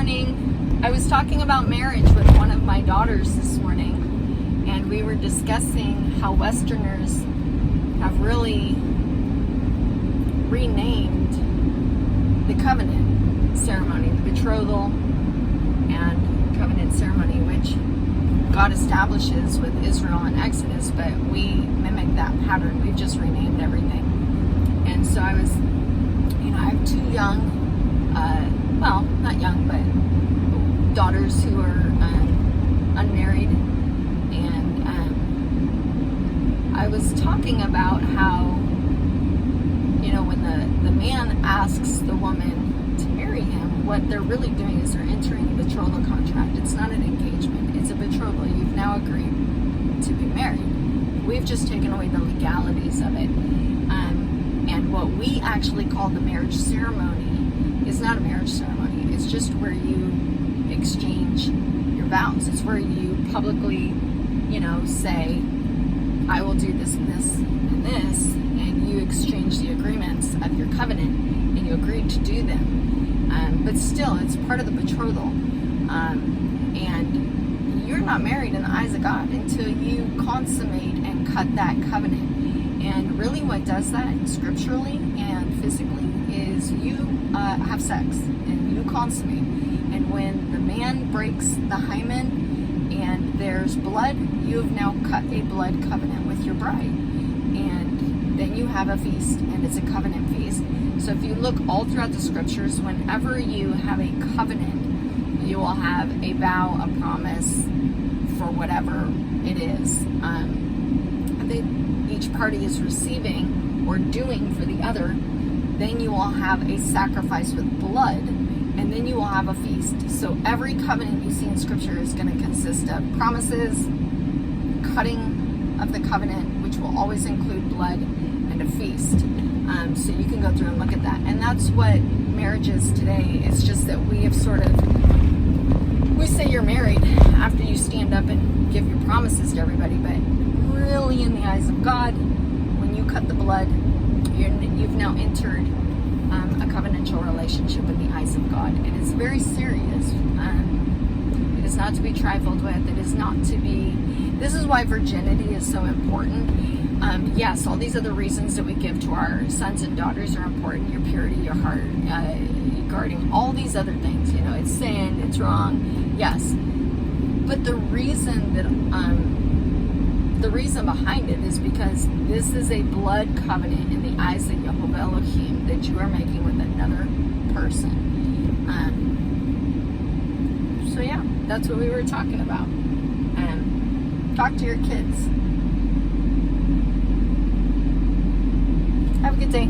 morning. I was talking about marriage with one of my daughters this morning, and we were discussing how Westerners have really renamed the covenant ceremony, the betrothal and covenant ceremony, which God establishes with Israel in Exodus, but we mimic that pattern. We've just renamed everything. And so I was, I have two young, well, not young, but daughters who are unmarried, and I was talking about how, when the man asks the woman to marry him, what they're really doing is they're entering a betrothal contract. It's not an engagement, it's a betrothal. You've now agreed to be married. We've just taken away the legalities of it. And what we actually call the marriage ceremony is not a marriage ceremony. It's just where you exchange your vows. It's where you publicly, say, I will do this and this and this, and you exchange the agreements of your covenant, and you agree to do them. But still, it's part of the betrothal. And you're not married in the eyes of God until you consummate and cut that covenant. And really what does that scripturally and physically is you have sex and you consummate. And when the man breaks the hymen and there's blood, you have now cut a blood covenant with your bride. And then you have a feast, and it's a covenant feast. So if you look all throughout the scriptures, whenever you have a covenant, you will have a vow, a promise for whatever it is. Each party is receiving or doing for the other. Then you will have a sacrifice with blood, and then you will have a feast. So every covenant you see in scripture is going to consist of promises, cutting of the covenant, which will always include blood, and a feast. So you can go through and look at that. And that's what marriage is today. It's just that we have we say you're married after you stand up and give your promises to everybody, but really in the eyes of God, when you cut the blood, you've now entered a covenantal relationship in the eyes of God. And it's very serious. It is not to be trifled with. It is not to be... This is why virginity is so important. Yes, all these other reasons that we give to our sons and daughters are important. Your purity, your heart, guarding, all these other things. It's sin, it's wrong. Yes. But the reason behind it is because this is a blood covenant in the eyes of Jehovah Elohim that you are making with another person. So yeah, that's what we were talking about. Talk to your kids. Have a good day.